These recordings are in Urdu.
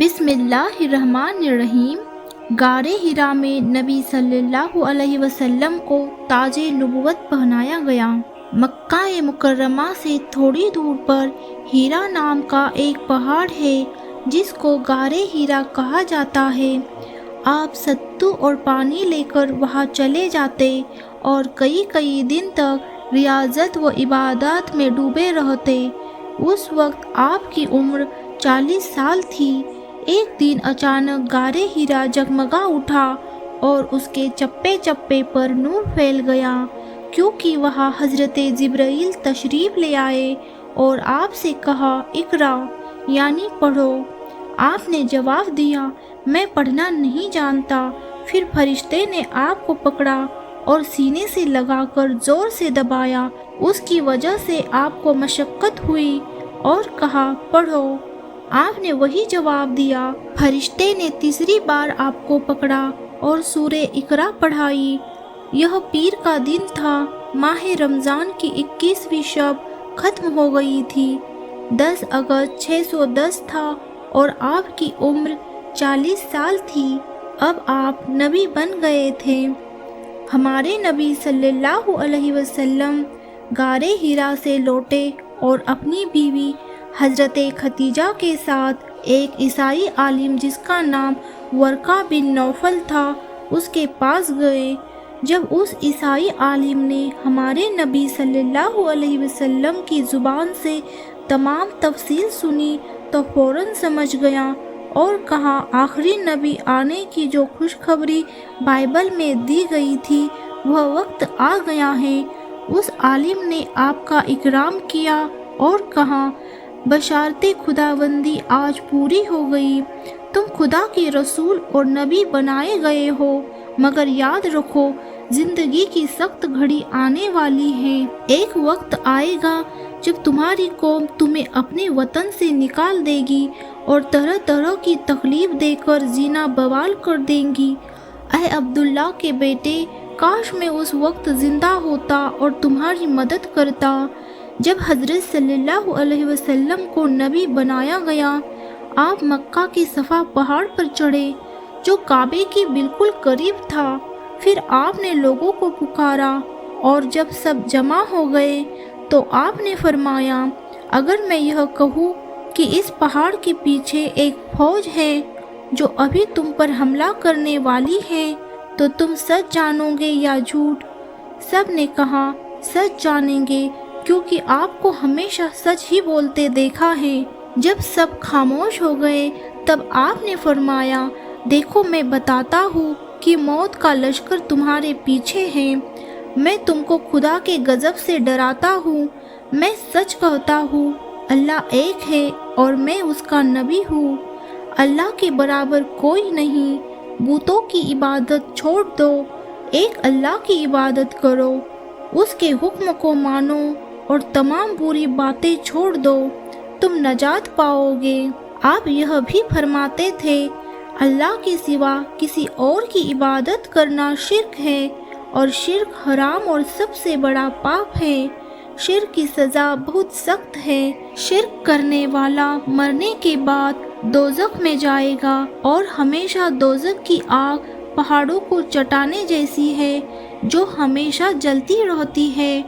بسم اللہ الرحمن الرحیم۔ غار حرا میں نبی صلی اللہ علیہ وسلم کو تاج نبوت پہنایا گیا۔ مکہ مکرمہ سے تھوڑی دور پر حرا نام کا ایک پہاڑ ہے جس کو غار حرا کہا جاتا ہے۔ آپ ستو اور پانی لے کر وہاں چلے جاتے اور کئی دن تک ریاضت و عبادات میں ڈوبے رہتے۔ اس وقت آپ کی عمر 40 سال تھی۔ ایک دن اچانک غار حرا جگمگا اٹھا اور اس کے چپے چپے پر نور پھیل گیا، کیونکہ وہاں حضرت جبرائیل تشریف لے آئے اور آپ سے کہا اقرا، یعنی پڑھو۔ آپ نے جواب دیا میں پڑھنا نہیں جانتا۔ پھر فرشتے نے آپ کو پکڑا اور سینے سے لگا کر زور سے دبایا، اس کی وجہ سے آپ کو مشقت ہوئی اور کہا پڑھو۔ آپ نے وہی جواب دیا۔ فرشتے نے تیسری بار آپ کو پکڑا اور سورہ اقرا پڑھائی۔ یہ پیر کا دن تھا۔ ماہ رمضان کی 21ویں شب ختم ہو گئی تھی۔ 10 اگست 610 تھا اور آپ کی عمر 40 سال تھی۔ اب آپ نبی بن گئے تھے۔ ہمارے نبی صلی اللہ علیہ وسلم غار حرا سے لوٹے اور اپنی بیوی حضرت ختیجہ کے ساتھ ایک عیسائی عالم جس کا نام ورقہ بن نوفل تھا اس کے پاس گئے۔ جب اس عیسائی عالم نے ہمارے نبی صلی اللہ علیہ وسلم کی زبان سے تمام تفصیل سنی تو فوراً سمجھ گیا اور کہا آخری نبی آنے کی جو خوشخبری بائبل میں دی گئی تھی وہ وقت آ گیا ہے۔ اس عالم نے آپ کا اکرام کیا اور کہا بشارت خداوندی آج پوری ہو گئی۔ تم خدا کے رسول اور نبی بنائے گئے ہو، مگر یاد رکھو زندگی کی سخت گھڑی آنے والی ہے۔ ایک وقت آئے گا جب تمہاری قوم تمہیں اپنے وطن سے نکال دے گی اور طرح طرح کی تکلیف دے کر زینا بوال کر دیں گی۔ اے عبداللہ کے بیٹے، کاش میں اس وقت زندہ ہوتا اور تمہاری مدد کرتا۔ جب حضرت صلی اللہ علیہ وسلم کو نبی بنایا گیا، آپ مکہ کے صفا پہاڑ پر چڑھے جو کعبے کے بالکل قریب تھا۔ پھر آپ نے لوگوں کو پکارا اور جب سب جمع ہو گئے تو آپ نے فرمایا اگر میں یہ کہوں کہ اس پہاڑ کے پیچھے ایک فوج ہے جو ابھی تم پر حملہ کرنے والی ہے تو تم سچ جانو گے یا جھوٹ؟ سب نے کہا سچ جانیں گے، کیونکہ آپ کو ہمیشہ سچ ہی بولتے دیکھا ہے۔ جب سب خاموش ہو گئے تب آپ نے فرمایا دیکھو میں بتاتا ہوں کہ موت کا لشکر تمہارے پیچھے ہے۔ میں تم کو خدا کے غضب سے ڈراتا ہوں۔ میں سچ کہتا ہوں اللہ ایک ہے اور میں اس کا نبی ہوں۔ اللہ کے برابر کوئی نہیں۔ بتوں کی عبادت چھوڑ دو، ایک اللہ کی عبادت کرو، اس کے حکم کو مانو اور تمام بری باتیں چھوڑ دو، تم نجات پاؤ گے۔ آپ یہ بھی فرماتے تھے اللہ کے سوا کسی اور کی عبادت کرنا شرک ہے اور شرک حرام اور سب سے بڑا پاپ ہے۔ شرک کی سزا بہت سخت ہے۔ شرک کرنے والا مرنے کے بعد دوزخ میں جائے گا اور ہمیشہ دوزخ کی آگ پہاڑوں کو چٹانے جیسی ہے جو ہمیشہ جلتی رہتی ہے،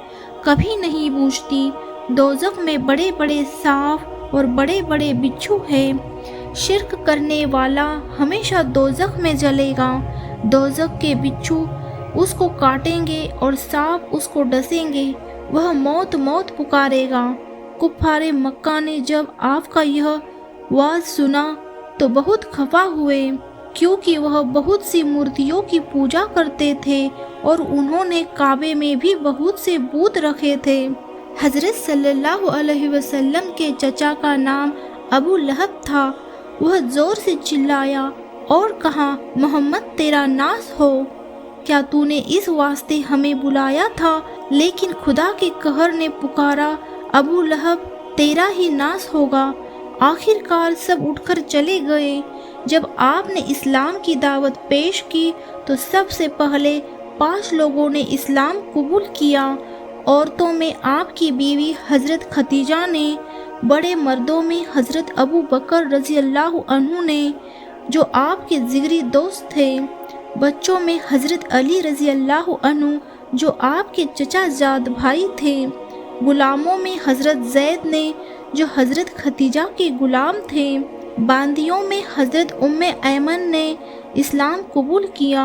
کبھی نہیں بجھتی۔ دوزخ میں بڑے بڑے سانپ اور بڑے بڑے بچھو ہیں۔ شرک کرنے والا ہمیشہ دوزخ میں جلے گا۔ دوزخ کے بچھو اس کو کاٹیں گے اور سانپ اس کو ڈسیں گے، وہ موت موت پکارے گا۔ کفار مکہ نے جب آپ کا یہ واز سنا تو بہت خفا ہوئے، کیونکہ وہ بہت سی مورتیوں کی پوجا کرتے تھے اور انہوں نے کعبے میں بھی بہت سے بت رکھے تھے۔ حضرت صلی اللہ علیہ وسلم کے چچا کا نام ابو لہب تھا۔ وہ زور سے چلایا اور کہا محمد تیرا ناس ہو، کیا تو نے اس واسطے ہمیں بلایا تھا؟ لیکن خدا کے قہر نے پکارا ابو لہب تیرا ہی ناس ہوگا۔ آخر کار سب اٹھ کر چلے گئے۔ جب آپ نے اسلام کی دعوت پیش کی تو سب سے پہلے 5 لوگوں نے اسلام قبول کیا۔ عورتوں میں آپ کی بیوی حضرت ختیجہ نے، بڑے مردوں میں حضرت ابو بکر رضی اللہ عنہ نے، جو آپ کے جگری دوست تھے، بچوں میں حضرت علی رضی اللہ عنہ جو آپ کے چچا زاد بھائی تھے، غلاموں میں حضرت زید نے جو حضرت خدیجہ کے غلام تھے، باندیوں میں حضرت ام ایمن نے اسلام قبول کیا۔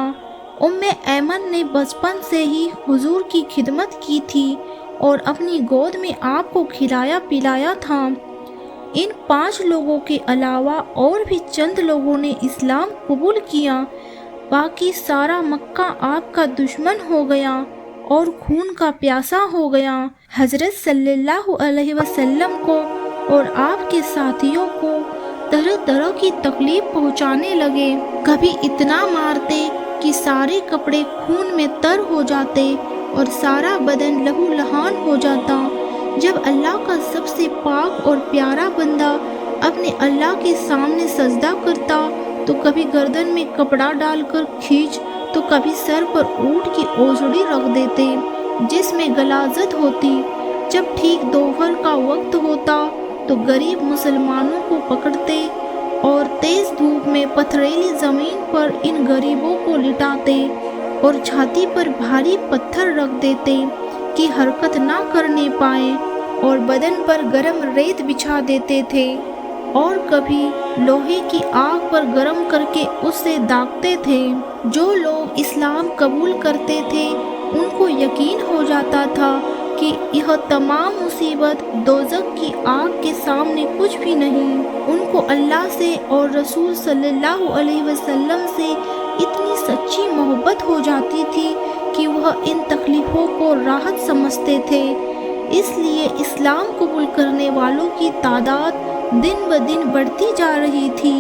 ام ایمن نے بچپن سے ہی حضور کی خدمت کی تھی اور اپنی گود میں آپ کو کھلایا پلایا تھا۔ ان 5 لوگوں کے علاوہ اور بھی چند لوگوں نے اسلام قبول کیا، باقی سارا مکہ آپ کا دشمن ہو گیا اور خون کا پیاسا ہو گیا۔ حضرت صلی اللہ علیہ وسلم کو اور آپ کے ساتھیوں کو طرح طرح کی تکلیف پہنچانے لگے، کبھی اتنا مارتے کہ سارے کپڑے خون میں تر ہو جاتے اور سارا بدن لہو لہان ہو جاتا۔ جب اللہ کا سب سے پاک اور پیارا بندہ اپنے اللہ کے سامنے سجدہ کرتا تو کبھی گردن میں کپڑا ڈال کر کھینچ تو کبھی سر پر اونٹ کی اوجڑی رکھ دیتے جس میں غلاظت ہوتی۔ جب ٹھیک دوپہر کا وقت ہوتا تو غریب مسلمانوں کو پکڑتے اور تیز دھوپ میں پتھریلی زمین پر ان غریبوں کو لٹاتے اور چھاتی پر بھاری پتھر رکھ دیتے کہ حرکت نہ کرنے پائیں، اور بدن پر گرم ریت بچھا دیتے تھے، اور کبھی لوہے کی آگ پر گرم کر کے اس سے داغتے تھے۔ جو لوگ اسلام قبول کرتے تھے ان کو یقین ہو جاتا تھا کہ یہ تمام مصیبت دوزخ کی آگ کے سامنے کچھ بھی نہیں۔ ان کو اللہ سے اور رسول صلی اللہ علیہ وسلم سے اتنی سچی محبت ہو جاتی تھی کہ وہ ان تکلیفوں کو راحت سمجھتے تھے۔ اس لیے اسلام قبول کرنے والوں کی تعداد دن بدن بڑھتی جا رہی تھی۔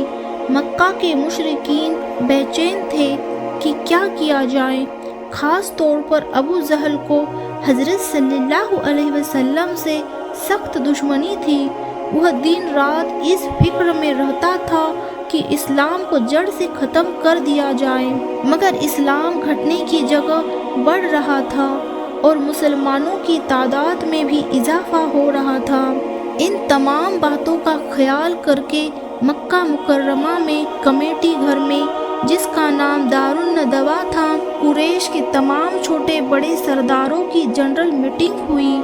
مکہ کے مشرکین بے چین تھے کہ کیا کیا جائے، خاص طور پر ابو جہل کو حضرت صلی اللہ علیہ وسلم سے سخت دشمنی تھی۔ وہ دن رات اس فکر میں رہتا تھا کہ اسلام کو جڑ سے ختم کر دیا جائے، مگر اسلام گھٹنے کی جگہ بڑھ رہا تھا اور مسلمانوں کی تعداد میں بھی اضافہ ہو رہا تھا۔ ان تمام باتوں کا خیال کر کے مکہ مکرمہ میں کمیٹی گھر میں، جس کا نام دارالندوا تھا، قریش کے تمام چھوٹے بڑے سرداروں کی جنرل میٹنگ ہوئی۔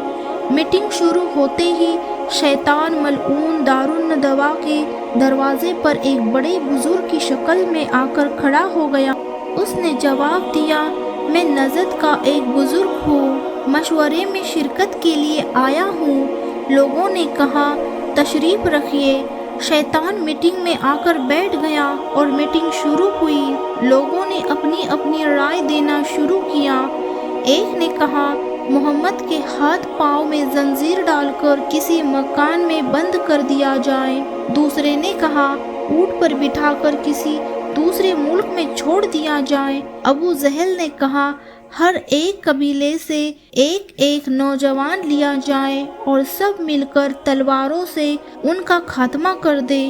میٹنگ شروع ہوتے ہی شیطان ملعون دارالندوا کے دروازے پر ایک بڑے بزرگ کی شکل میں آ کر کھڑا ہو گیا۔ اس نے جواب دیا، میں نجد کا ایک بزرگ ہوں، مشورے میں شرکت کے لیے آیا ہوں۔ لوگوں نے کہا، تشریف رکھیے۔ شیطان میٹنگ میں آ کر بیٹھ گیا اور میٹنگ شروع ہوئی۔ لوگوں نے اپنی اپنی رائے دینا شروع کیا۔ ایک نے کہا محمد کے ہاتھ پاؤں میں زنجیر ڈال کر کسی مکان میں بند کر دیا جائے۔ دوسرے نے کہا اونٹ پر بٹھا کر کسی دوسرے ملک میں چھوڑ دیا جائے۔ ابو جہل نے کہا ہر ایک قبیلے سے ایک ایک نوجوان لیا جائے اور سب مل کر تلواروں سے ان کا خاتمہ کر دے۔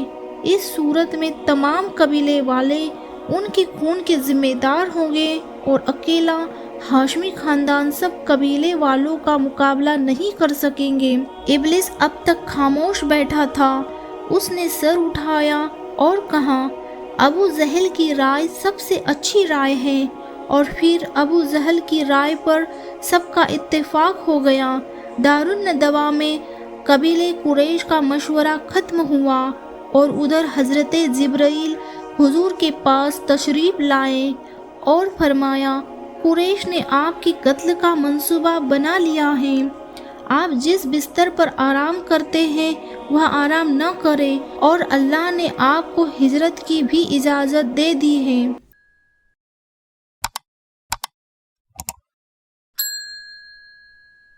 اس صورت میں تمام قبیلے والے ان کے خون کے ذمہ دار ہوں گے اور اکیلا ہاشمی خاندان سب قبیلے والوں کا مقابلہ نہیں کر سکیں گے۔ ابلیس اب تک خاموش بیٹھا تھا۔ اس نے سر اٹھایا اور کہا ابو جہل کی رائے سب سے اچھی رائے ہے، اور پھر ابو جہل کی رائے پر سب کا اتفاق ہو گیا۔ دارالندوا میں قبیلے قریش کا مشورہ ختم ہوا اور ادھر حضرت جبرائیل حضور کے پاس تشریف لائے اور فرمایا قریش نے آپ کی قتل کا منصوبہ بنا لیا ہے۔ آپ جس بستر پر آرام کرتے ہیں وہ آرام نہ کرے، اور اللہ نے آپ کو ہجرت کی بھی اجازت دے دی ہے۔